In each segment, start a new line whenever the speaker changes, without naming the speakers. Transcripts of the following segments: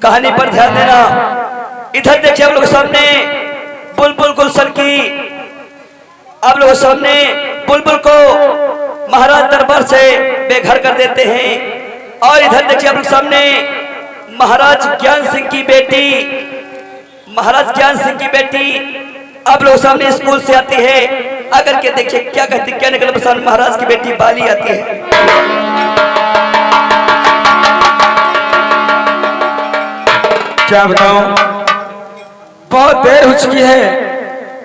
कहानी पर ध्यान देना। इधर देखिए आप लोग सामने बुलबुल गुलशन की, आप लोग सामने बुलबुल को महाराज दरबार से बेघर कर देते हैं। और इधर देखिए आप लोग सामने महाराज ज्ञान सिंह की बेटी, महाराज ज्ञान सिंह की बेटी आप लोग सामने स्कूल से आती है। अगर के देखिए क्या कहती, क्या निकल पसंद, महाराज की बेटी बाली आती है।
क्या बताऊं, बहुत देर हो चुकी है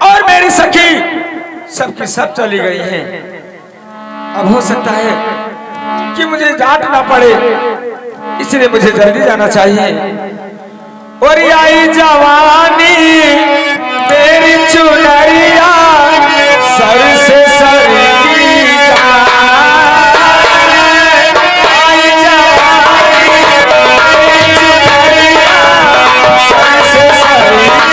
और मेरी सखी सबकी सब चली गई है। अब हो सकता है कि मुझे डांट ना पड़े, इसलिए मुझे जल्दी जाना चाहिए। और आई जवानी मेरी चुनरिया सर से सर की जाए, आई जवानी मेरी चुनरिया सर से सर की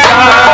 जाए।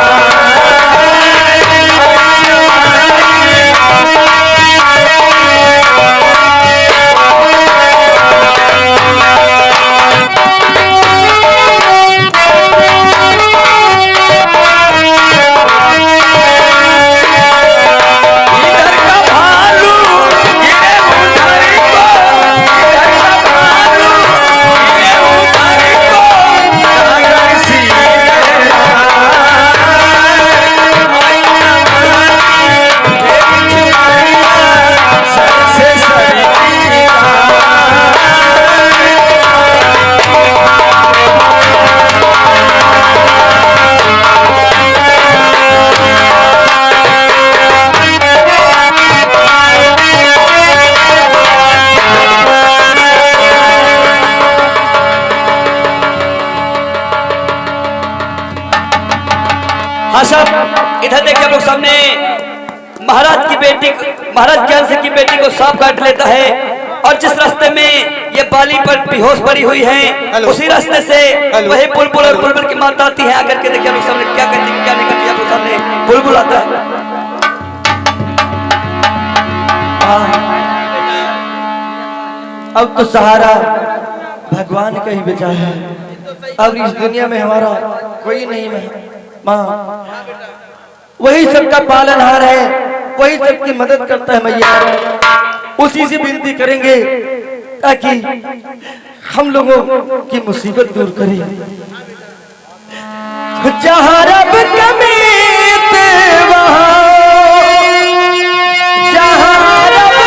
हाँ साहब, इधर देखिए आप लोग सामने महाराज की बेटी, महाराज ज्ञान सिंह की बेटी को सांप काट लेता है। और जिस रास्ते में ये बाली पर बेहोश पड़ी हुई है, उसी रास्ते से वही बुलबुल और बुलबुल की माता आती है। आकर के देखिए आप लोग सामने क्या कहती, क्या नहीं करती। आप लोग सामने बुलबुल आता है।
अब तो सहारा भगवान का ही बचा है। अब इस दुनिया में हमारा कोई नहीं है। माँ वही सबका पालनहार है, वही सबकी मदद करता है। मैया उसी से विनती करेंगे ताकि हम लोगों की मुसीबत दूर करे। जहाँ रब कमीत वहाँ, जहाँ रब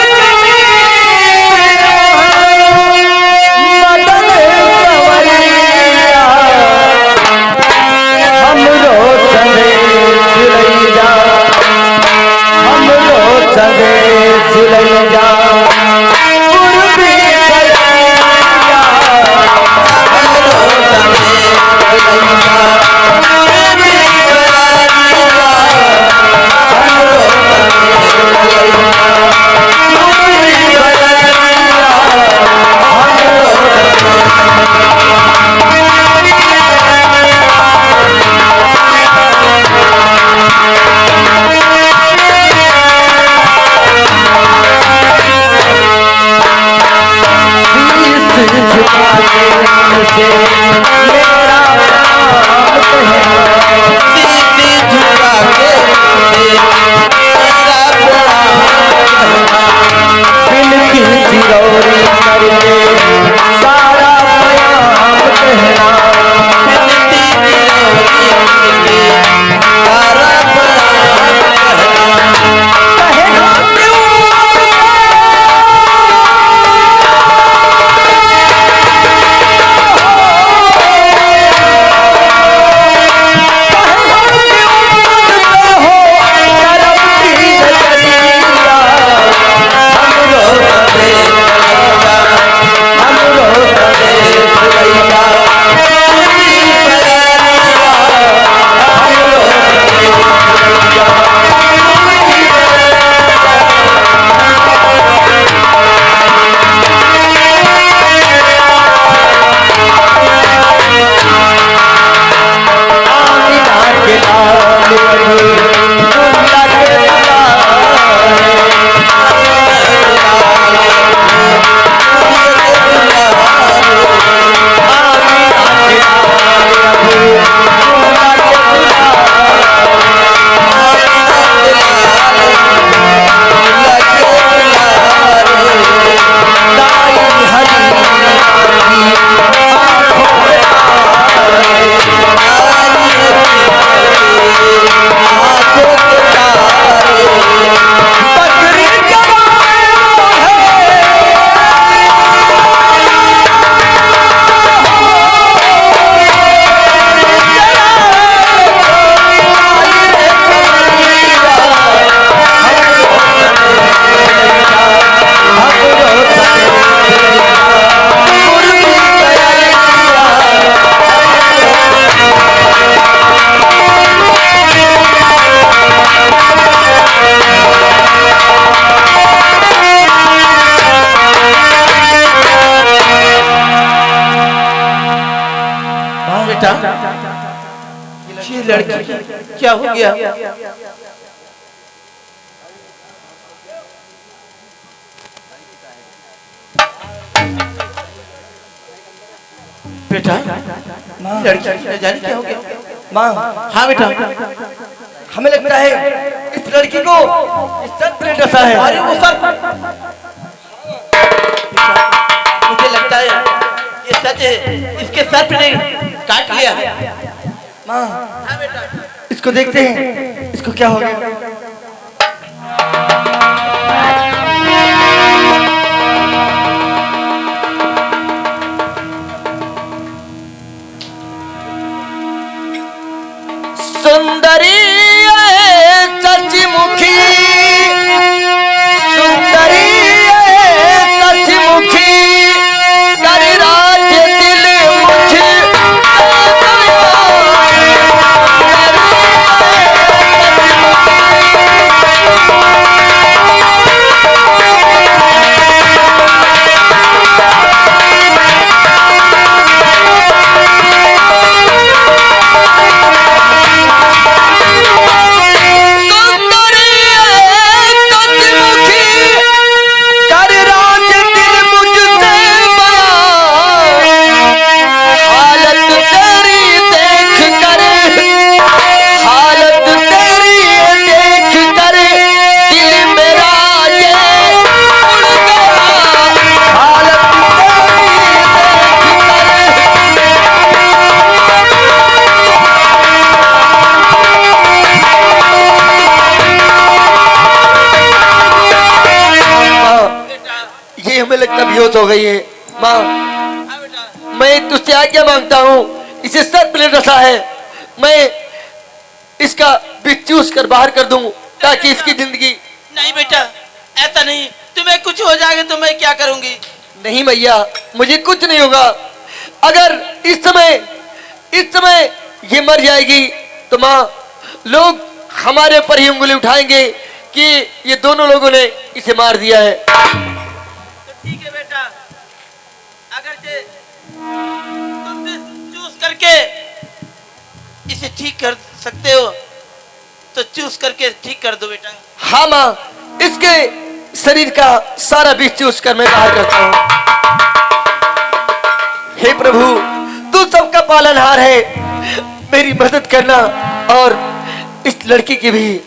बेटा, ये लड़की क्या हो गया? बेटा, लड़की न जाने क्या हो गया?
माँ,
हाँ बेटा।
हमें लगता है इस लड़की को इस सर्प ने डसा है।
अरे वो सर, मुझे लगता है ये सच है, इसके सर्प ने काट लिया है।
माँ,
हाँ बेटा।
इसको देखते हैं, इसको क्या हो गया।
सुंदरी सचमुखी, सुंदरी सचमुखी, कर राज्य दिल मुझे।
हमें लगता बेहोश हो गई है। माँ, मैं तुझसे आज्ञा मांगता हूँ, इसे सर्प ने डसा है, मैं इसका विष चूस कर बाहर कर दूं ताकि इसकी जिंदगी।
नहीं बेटा, ऐसा नहीं, तुम्हें कुछ हो जाएगा तो मैं क्या करूंगी?
नहीं भैया, मुझे कुछ नहीं होगा। अगर इस समय ये मर जाएगी तो माँ, लोग हमारे ऊपर ही उंगली उठाएंगे कि ये दोनों लोगों ने इसे मार दिया है।
तो ठीक है बेटा, अगर तुम चूस करके इसे ठीक कर सकते हो तो चूस करके ठीक कर दो बेटा।
हाँ माँ, इसके शरीर का सारा विष चूस कर मैं बाहर करता हूँ। हे प्रभु, तू सबका पालनहार है, मेरी मदद करना और इस लड़की की भी।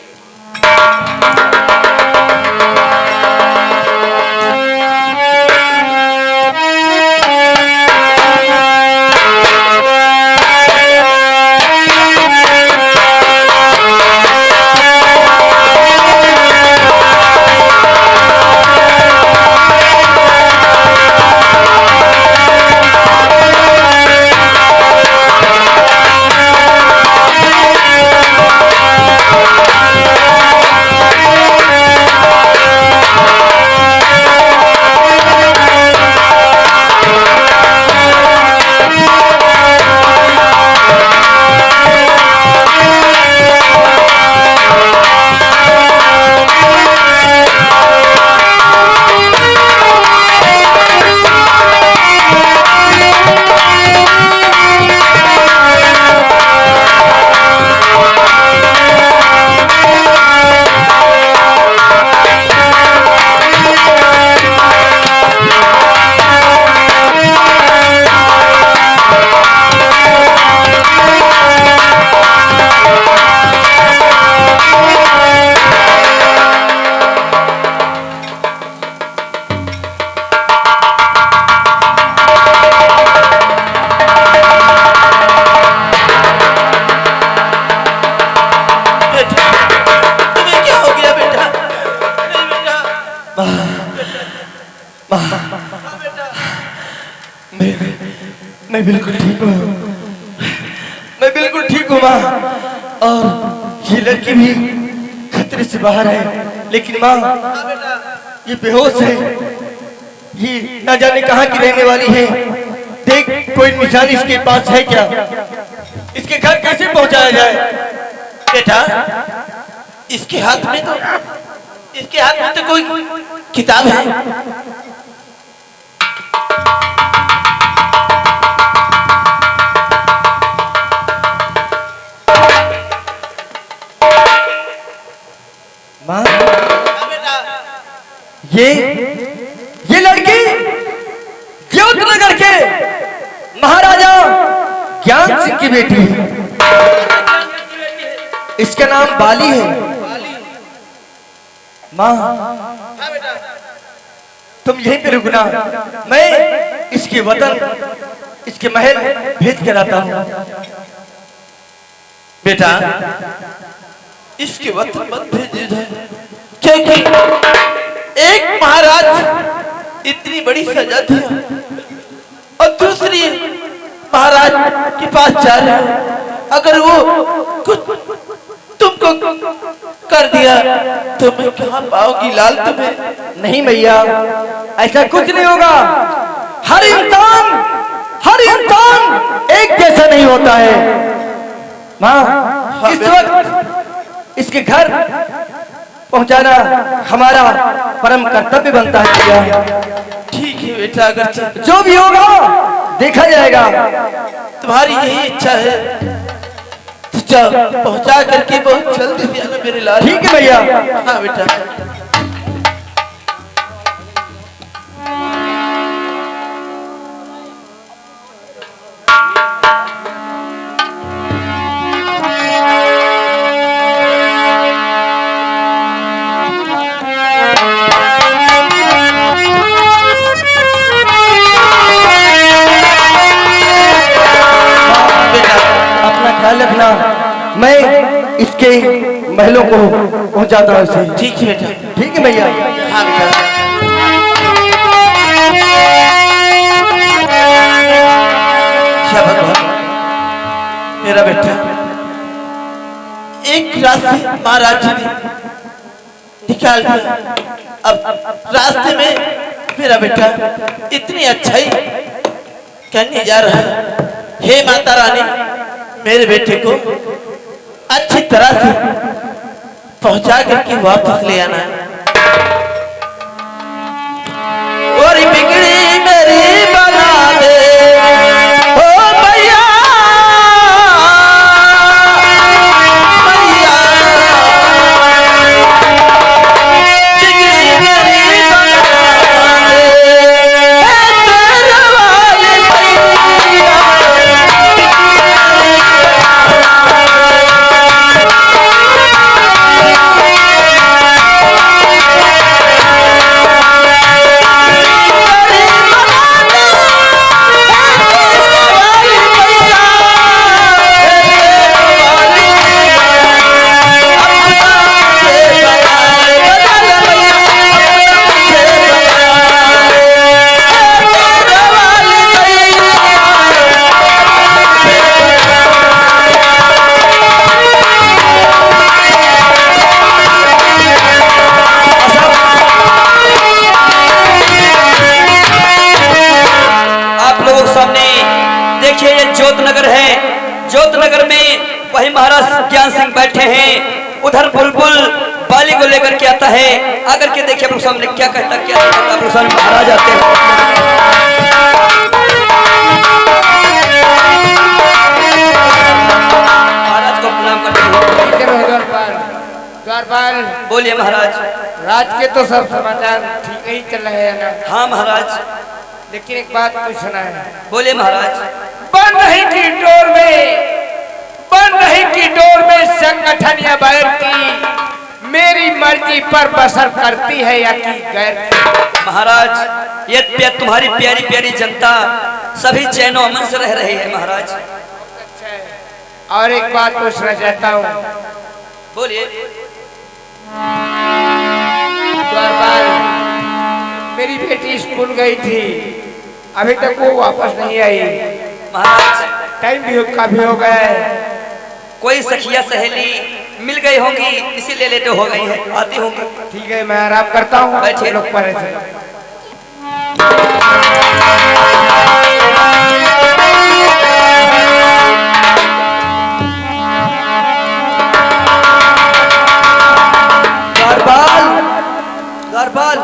मैं बिल्कुल ठीक हूँ, मैं बिल्कुल ठीक हूँ माँ। और ये लड़की भी खतरे से बाहर है, लेकिन माँ ये बेहोश है, ये ना जाने कहाँ की रहने वाली है। देख, कोई निशानी इसके पास है क्या? इसके घर कैसे पहुँचाया जाए?
बेटा, इसके हाथ में तो कोई किताब है।
माँ
हाँ बेटा।
ये लड़की ज्योतनगर के महाराजा ज्ञान सिंह की बेटी है। इसका नाम बाली है। माँ
हाँ बेटा।
तुम यहीं पे रुकना, मैं इसके वतन इसके महल भेज कर आता हूँ।
बेटा इसके वतन मत भेज इधर, क्योंकि एक महाराज इतनी बड़ी सजा दिया और दूसरी महाराज के पास जा रहा है। अगर वो कुछ तुमको कर दिया तो मैं कहाँ पाऊंगी लाल तुम्हें।
नहीं भैया, ऐसा कुछ नहीं होगा। हर इंसान एक जैसा नहीं होता है। माँ इस वक्त इसके घर पहुंचाना हमारा परम कर्तव्य बनता है भैया।
ठीक है बेटा, अगर
जो भी होगा देखा जाएगा।
तुम्हारी यही इच्छा है तो जाओ, पहुंचा करके बहुत जल्दी से आना मेरे लाल।
ठीक है भैया।
हाँ बेटा।
ख्याल रखना, मैं इसके महलों को पहुंचाता हूँ इसे।
ठीक है बेटा।
ठीक है भैया।
हाँ बेटा। भगवान मेरा बेटा, एक रास्ते महाराज जी ने निकाल दिया। अब रास्ते में मेरा बेटा इतनी अच्छाई करने जा रहा है। हे माता रानी, मेरे बेटे को अच्छी तरह से पहुंचा करके वापस ले आना है। और बिगड़ी मेरी बना दे ओ भैया, भैया बिगड़ी मेरी बना दे तेरे वाले भैया।
देखिए ये ज्योतनगर है। ज्योतनगर में वही महाराज ज्ञान सिंह बैठे हैं। उधर बुलबुल बाली को लेकर के आता है। आकर के देखिए अपने सामने क्या कहता क्या अपने सामने महाराज आते हैं। महाराज को प्रणाम करते हैं।
द्वारपाल
बोलिए महाराज।
राज के तो सब समाचार ठीक ही चल रहे हैं ना?
हाँ महाराज।
लेकिन एक बात पूछना है।
बोलिए महाराज।
बन रही की डोर में संगठन या बैर की मेरी मर्जी पर बसर करती है या कि गैर?
महाराज ये तुम्हारी प्यारी प्यारी जनता सभी चैनो अमन से रह रही है महाराज।
और एक बात पूछना चाहता हूँ।
बोलिए।
द्वारपाल, मेरी बेटी स्कूल गई थी, अभी तक वो वापस नहीं आई।
महाराज
टाइम भी काफी हो गया है।
कोई सखिया सहेली मिल गई होंगी, इसीलिए लेटे हो गई है, आती होंगी।
ठीक है, मैं आराम करता हूँ।
बैठिए।
लोग पर ऐसे
दरबार,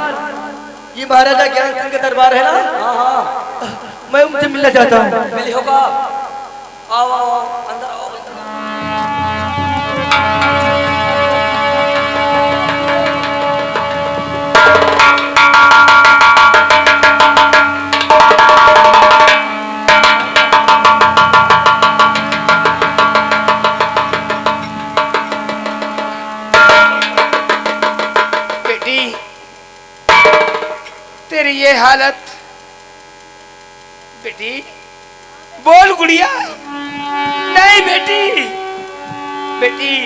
ये महाराजा ज्ञान सिंह का दरबार है ना?
हाँ हाँ
मैं उनसे मिलना चाहता हूँ।
मिली होगा। आओ आओ आओ, अंदर आओ।
मेरी ये हालत? बेटी बोल गुड़िया। नहीं बेटी, बेटी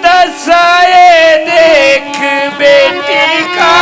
दसाए देख बेटी का,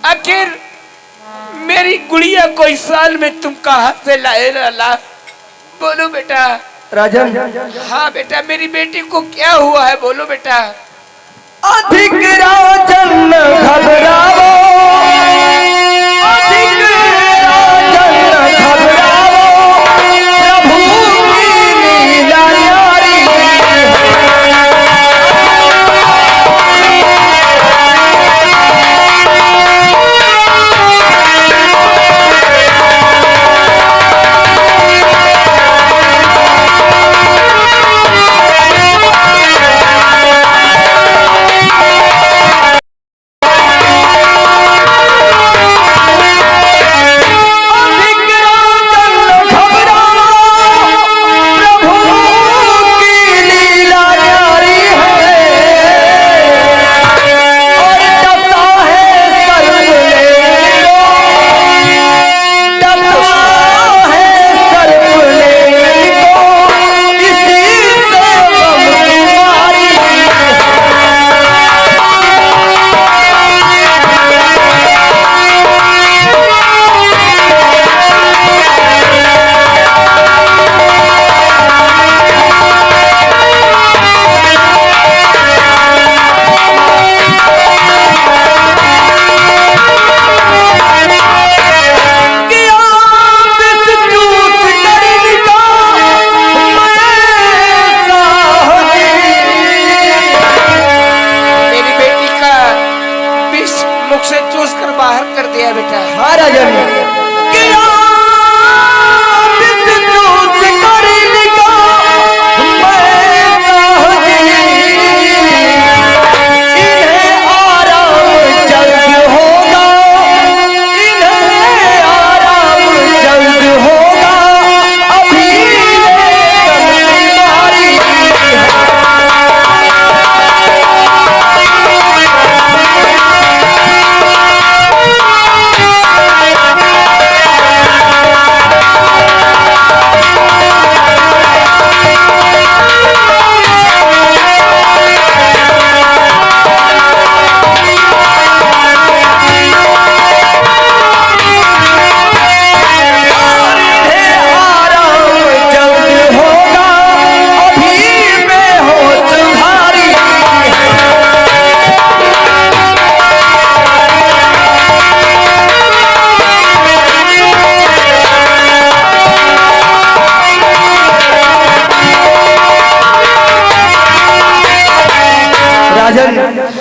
आखिर मेरी गुड़िया कोई साल में तुम कहां से लाए ला? बोलो बेटा।
राजन,
हाँ बेटा, मेरी बेटी को क्या हुआ है? बोलो बेटा।
अधिक राजन घबराओ, अधिक राजन घबराओ, प्रभु की लीला न्यारी।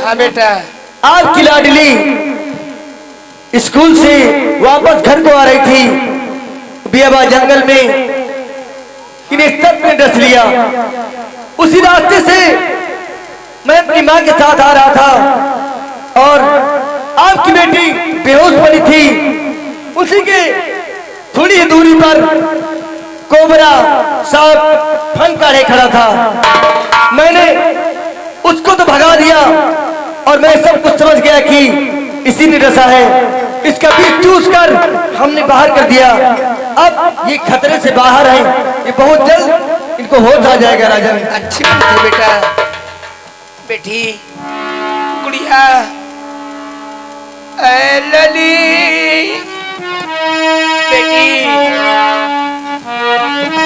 हाँ बेटा।
आपकी लाडली स्कूल से वापस घर को आ रही थी, बियाबा जंगल में इन्हें सत ने डस लिया। उसी रास्ते से मैं अपनी माँ के साथ आ रहा था और आपकी बेटी बेहोश पड़ी थी। उसी के थोड़ी ही दूरी पर कोबरा सांप फन काढ़े खड़ा था। मैंने उसको तो भगा दिया और मैं सब कुछ समझ गया कि इसी ने डसा है। इसका बीज चूस कर हमने बाहर कर दिया। अब ये खतरे से बाहर है, ये बहुत जल्द इनको होश आ जाएगा। राजन
अच्छी बात है बेटा। बेटी गुड़िया, ऐ लली बेटी,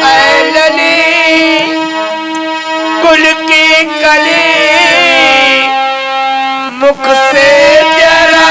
ऐ लली कुल की कली मुख से जरा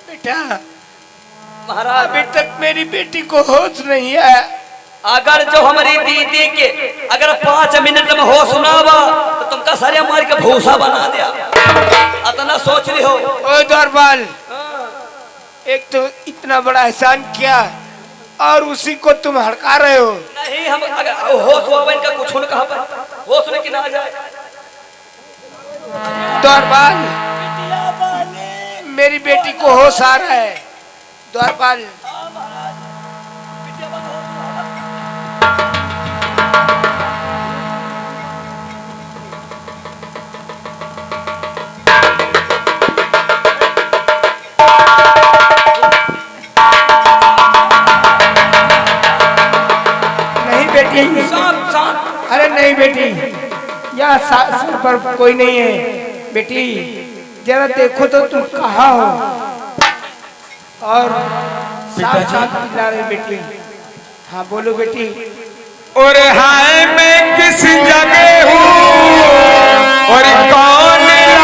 बेटा।
महाराज
अभी तक मेरी बेटी को होश नहीं है।
अगर जो हमारी दीदी के अगर 5 मिनट में हो सुनावा तो तुमका सारे मार के भूसा बना दिया। अतना सोच रही हो।
ओ दरबार, एक तो इतना बड़ा एहसान किया और उसी को तुम हड़का रहे हो।
नहीं, हम अगर होश हुआ इनका कुछ न कहा पर होश लेके ना जाए।
दरबार, मेरी बेटी को होश आ रहा है। द्वारपाल, नहीं बेटी, अरे नहीं बेटी, यहाँ सर पर कोई नहीं है। बेटी जरा देखो तो तुम कहाँ हो और साथ साथ मिला रहे बेटी। हाँ बोलो बेटी।
और हाय मैं किस जगह हूँ और कौन लाया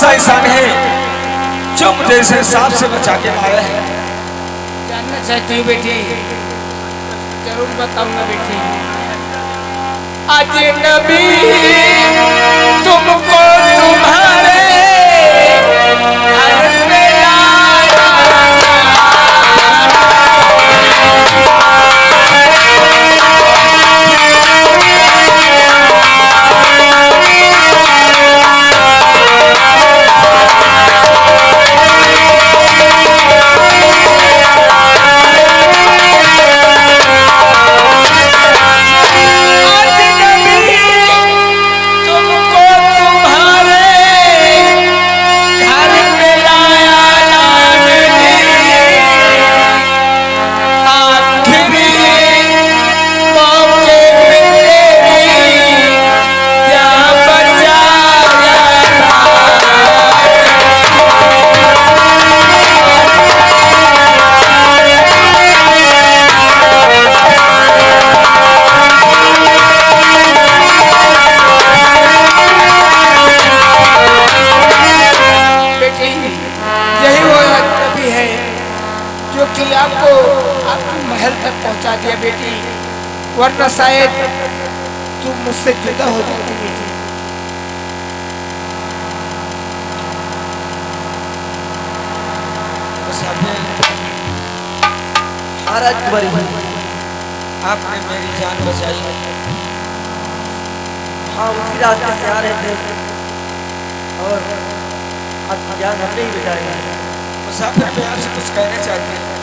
एहसान है जो मुझे इसे सांप से बचा के लाया है।
जानना चाहती हूँ बेटी, जरूर बताऊंगा बेटी। अजनबी तुमको तुम्हारे घर पे आपकी महल तक पहुंचा दिया बेटी, वरना शायद तुम मुझसे जुदा हो जाती बेटी।
मुसाफिर,
महाराज कुंवरी,
आपने मेरी जान बचाई।
हाँ उसी रास्ते से आ रहे थे और आपकी जान हमने ही बचाई।
मुसाफिर, मैं आपसे कुछ कहना चाहती हूँ।